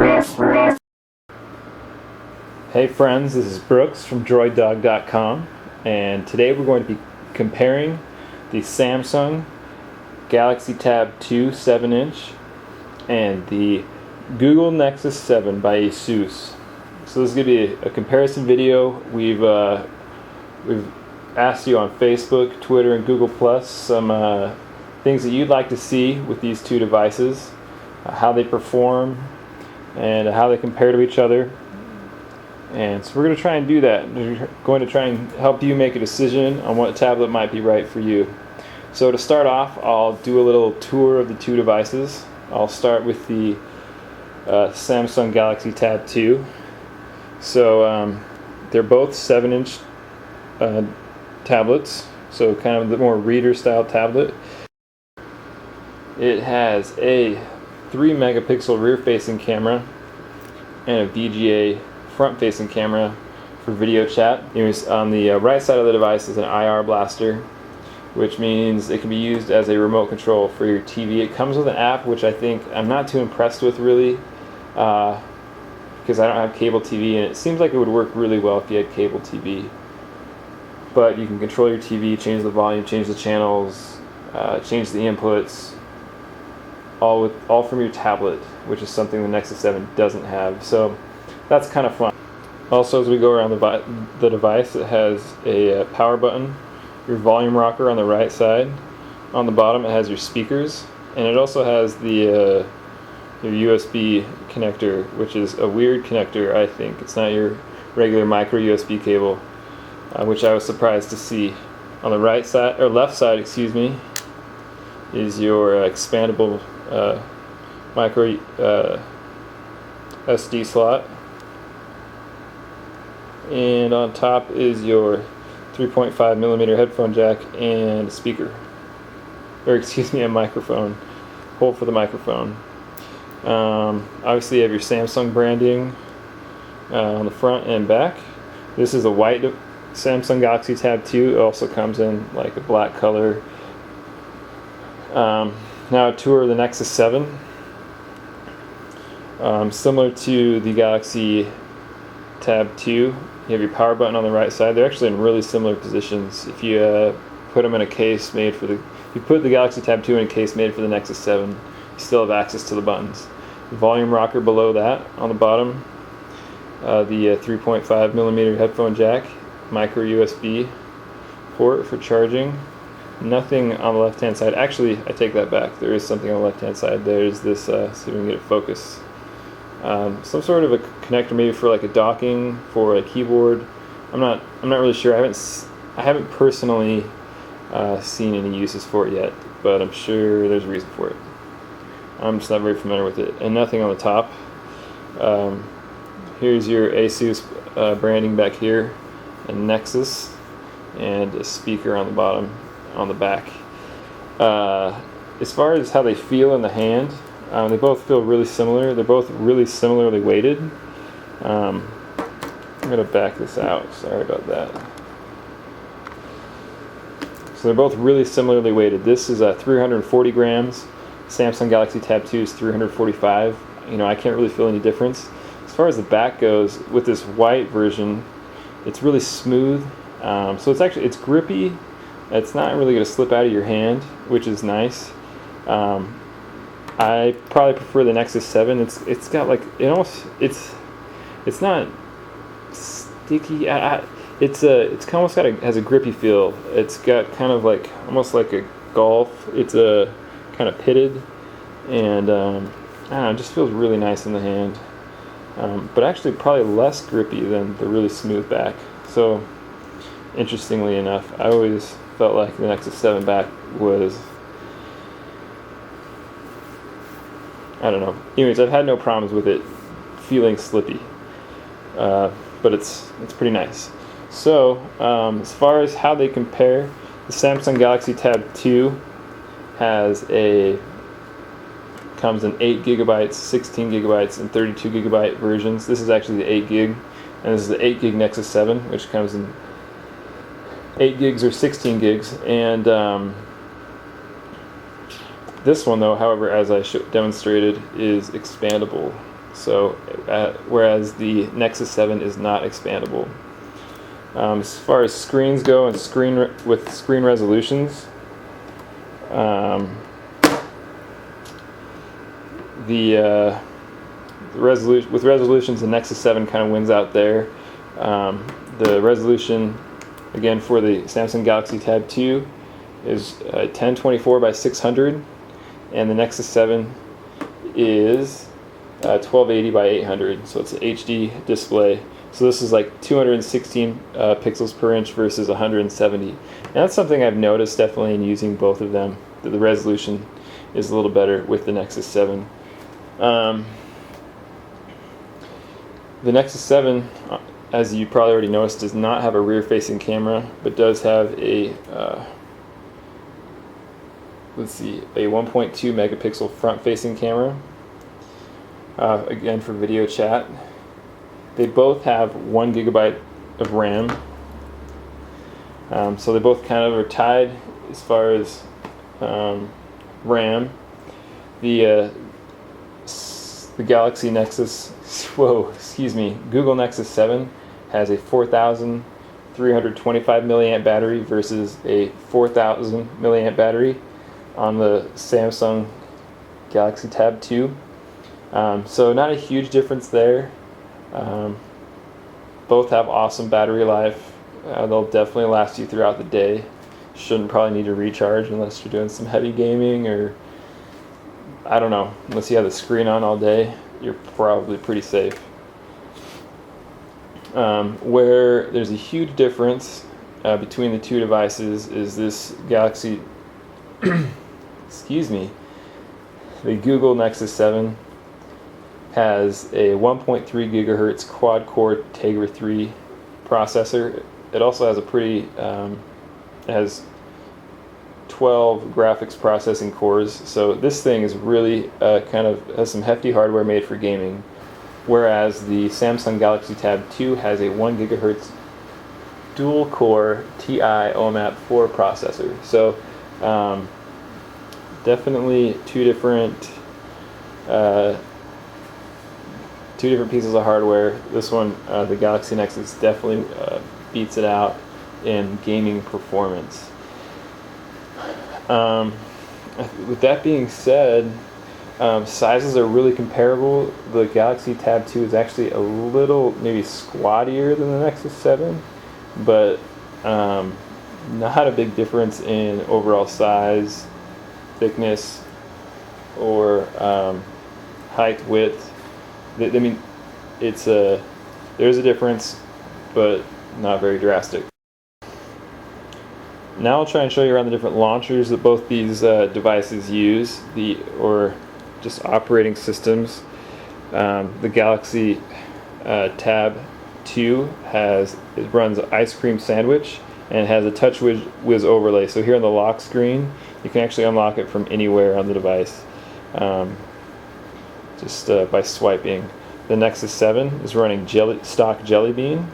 Hey friends, this is Brooks from DroidDog.com, and today we're going to be comparing the Samsung Galaxy Tab 2 7-inch and the Google Nexus 7 by Asus. So this is going to be a comparison video. We've asked you on Facebook, Twitter, and Google Plus some things that you'd like to see with these two devices, how they perform, and how they compare to each other. And so we're going to try and do that. We're going to try and help you make a decision on what tablet might be right for you. So to start off, I'll do a little tour of the two devices. I'll start with the Samsung Galaxy Tab 2. So they're both 7-inch tablets, so kind of the more reader style tablet. It has a 3-megapixel rear facing camera and a VGA front-facing camera for video chat. On the right side of the device is an IR blaster, which means it can be used as a remote control for your TV. It comes with an app, which I'm not too impressed with really, because I don't have cable TV, and it seems like it would work really well if you had cable TV. But you can control your TV, change the volume, change the channels, change the inputs, all from your tablet, which is something the Nexus 7 doesn't have. So that's kind of fun. Also, as we go around the device, it has a power button, your volume rocker on the right side. On the bottom, it has your speakers, and it also has the your USB connector, which is a weird connector. I think it's not your regular micro USB cable, which I was surprised to see. On the right side, or left side, excuse me, is your expandable micro SD slot. And on top is your 3.5 millimeter headphone jack and a speaker, or excuse me, a microphone hole for the microphone. Obviously you have your Samsung branding on the front and back. This is a white Samsung Galaxy Tab 2. It also comes in like a black color. Now a tour of the Nexus 7. Similar to the Galaxy Tab 2, you have your power button on the right side. They're actually in really similar positions. If you put them in a case made for if you put the Galaxy Tab 2 in a case made for the Nexus 7, you still have access to the buttons. The volume rocker below that on the bottom, the 3.5 millimeter headphone jack, micro USB port for charging. Nothing on the left hand side. Actually, I take that back. There is something on the left hand side. There's this, see if we can get it focused. Some sort of a connector, maybe for like a docking for a keyboard. I'm not really sure. I haven't personally seen any uses for it yet, but I'm sure there's a reason for it. I'm just not very familiar with it. And nothing on the top. Here's your Asus branding back here, and Nexus, and a speaker on the bottom, on the back. As far as how they feel in the hand, they both feel really similar. They're both really similarly weighted. I'm going to back this out. Sorry about that. So they're both really similarly weighted. This is 340 grams. Samsung Galaxy Tab 2 is 345. I can't really feel any difference. As far as the back goes, with this white version, it's really smooth. So it's grippy. It's not really going to slip out of your hand, which is nice. I probably prefer the Nexus 7. It's got like it's not sticky. It's almost has a grippy feel. It's got kind of like almost like a golf. It's a kind of pitted, and I don't know, it just feels really nice in the hand. But actually probably less grippy than the really smooth back. So interestingly enough, I always felt like the Nexus 7 back was, I don't know. Anyways, I've had no problems with it feeling slippy, but it's pretty nice. So as far as how they compare, the Samsung Galaxy Tab 2 comes in 8 gigabytes, 16 gigabytes, and 32 gigabyte versions. This is actually the 8 gig, and this is the 8 gig Nexus 7, which comes in 8 gigs or 16 gigs, and This one, though, however, as I demonstrated, is expandable. So whereas the Nexus 7 is not expandable. As far as screens go and screen resolutions, with resolutions, the Nexus 7 kind of wins out there. The resolution, again, for the Samsung Galaxy Tab 2 is 1024 by 600, and the Nexus 7 is 1280 by 800, so it's an HD display. So this is like 216 pixels per inch versus 170. And that's something I've noticed definitely in using both of them, that the resolution is a little better with the Nexus 7. The Nexus 7, as you probably already noticed, does not have a rear-facing camera, but does have a a 1.2 megapixel front-facing camera. Again, for video chat. They both have 1 gigabyte of RAM, so they both kind of are tied as far as RAM. The Galaxy Nexus, Google Nexus 7 has a 4,325 milliamp battery versus a 4,000 milliamp battery on the Samsung Galaxy Tab 2. So not a huge difference there. Both have awesome battery life. They'll definitely last you throughout the day. Shouldn't probably need to recharge unless you're doing some heavy gaming, or I don't know, unless you have the screen on all day, you're probably pretty safe. Where there's a huge difference between the two devices is this Galaxy the Google Nexus 7 has a 1.3 gigahertz quad-core Tegra 3 processor. It also has it has 12 graphics processing cores. So this thing is really has some hefty hardware made for gaming. Whereas the Samsung Galaxy Tab 2 has a 1 gigahertz dual-core TI OMAP 4 processor. So definitely two different pieces of hardware. This one, the Galaxy Nexus, definitely beats it out in gaming performance. With that being said, sizes are really comparable. The Galaxy Tab 2 is actually a little maybe squattier than the Nexus 7, but not a big difference in overall size, thickness, or height, width. I mean, there's a difference, but not very drastic. Now I'll try and show you around the different launchers that both these devices use, or just operating systems. The Galaxy Tab 2 runs Ice Cream Sandwich and has a TouchWiz overlay. So here on the lock screen, you can actually unlock it from anywhere on the device, just by swiping. The Nexus 7 is running stock Jelly Bean,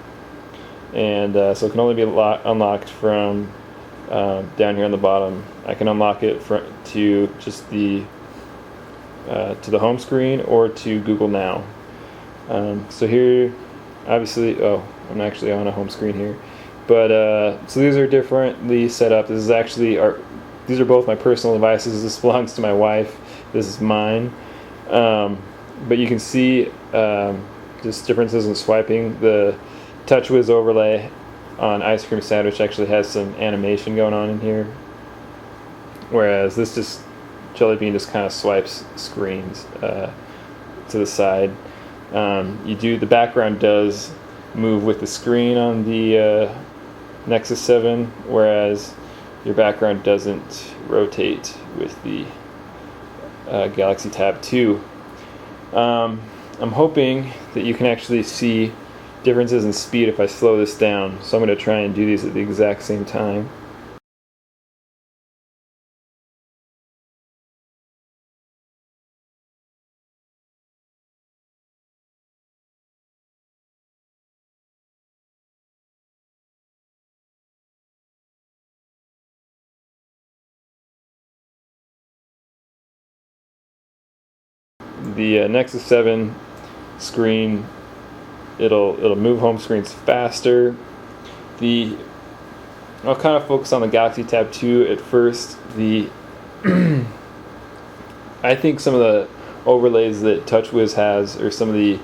and so it can only be unlocked from down here on the bottom. I can unlock it to just to the home screen or to Google Now. So here, obviously, I'm actually on a home screen here, but so these are differently set up. These are both my personal devices. This belongs to my wife. This is mine. But you can see just differences in swiping. The TouchWiz overlay on Ice Cream Sandwich actually has some animation going on in here, whereas this Jelly Bean just kind of swipes screens to the side. The background does move with the screen on the Nexus 7, whereas your background doesn't rotate with the Galaxy Tab 2. I'm hoping that you can actually see differences in speed if I slow this down. So I'm going to try and do these at the exact same time. The Nexus 7 screen. It'll move home screens faster. I'll kind of focus on the Galaxy Tab 2 at first. I think some of the overlays that TouchWiz has, or some of the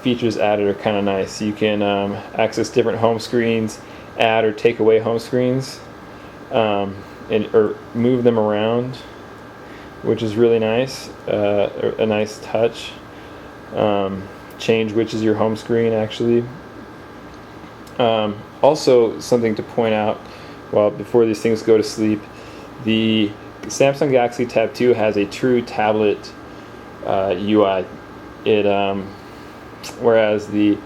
features added, are kind of nice. You can access different home screens, add or take away home screens, or move them around, which is really nice. A nice touch. Change which is your home screen, actually. Also, something to point out, before these things go to sleep, the Samsung Galaxy Tab 2 has a true tablet UI. Whereas the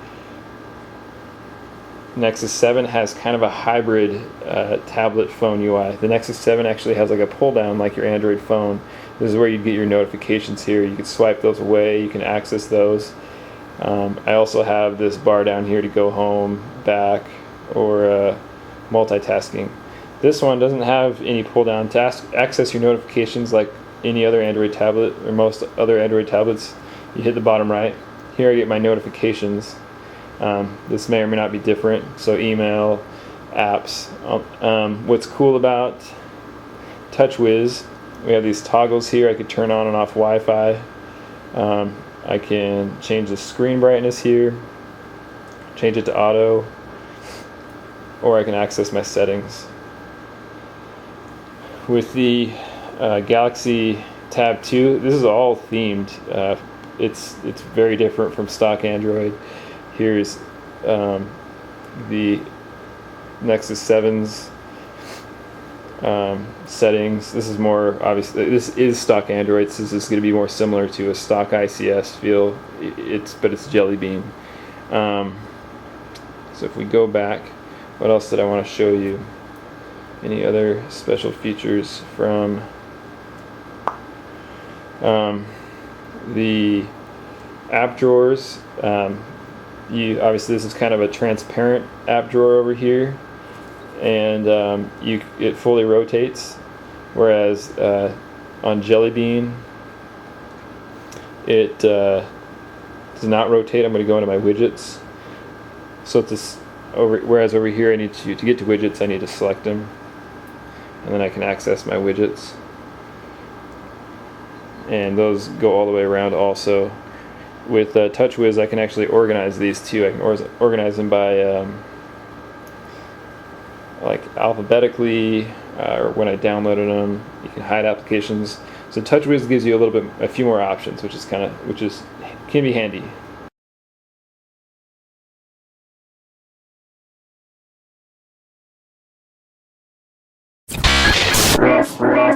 Nexus 7 has kind of a hybrid tablet phone UI. The Nexus 7 actually has like a pull down like your Android phone. This is where you get your notifications here. You can swipe those away, you can access those. I also have this bar down here to go home, back, or multitasking. This one doesn't have any pull down to access your notifications like any other Android tablet or most other Android tablets. You hit the bottom right. Here I get my notifications. This may or may not be different. So email, apps. What's cool about TouchWiz, we have these toggles here. I could turn on and off Wi-Fi. I can change the screen brightness here, change it to auto, or I can access my settings. With the Galaxy Tab 2, this is all themed. It's very different from stock Android. Here's the Nexus 7's settings. This is more obviously, this is stock Android, so this is going to be more similar to a stock ICS feel. But it's Jelly Bean. So if we go back, what else did I want to show you? Any other special features from the app drawers? Obviously this is kind of a transparent app drawer over here, and it fully rotates, whereas on Jelly Bean it does not rotate. I'm going to go into my widgets. So it's whereas over here I need to get to widgets, I need to select them, and then I can access my widgets, and those go all the way around. Also with TouchWiz I can actually organize these too. I can organize them by like alphabetically, or when I downloaded them. You can hide applications. So TouchWiz gives you a few more options, which can be handy.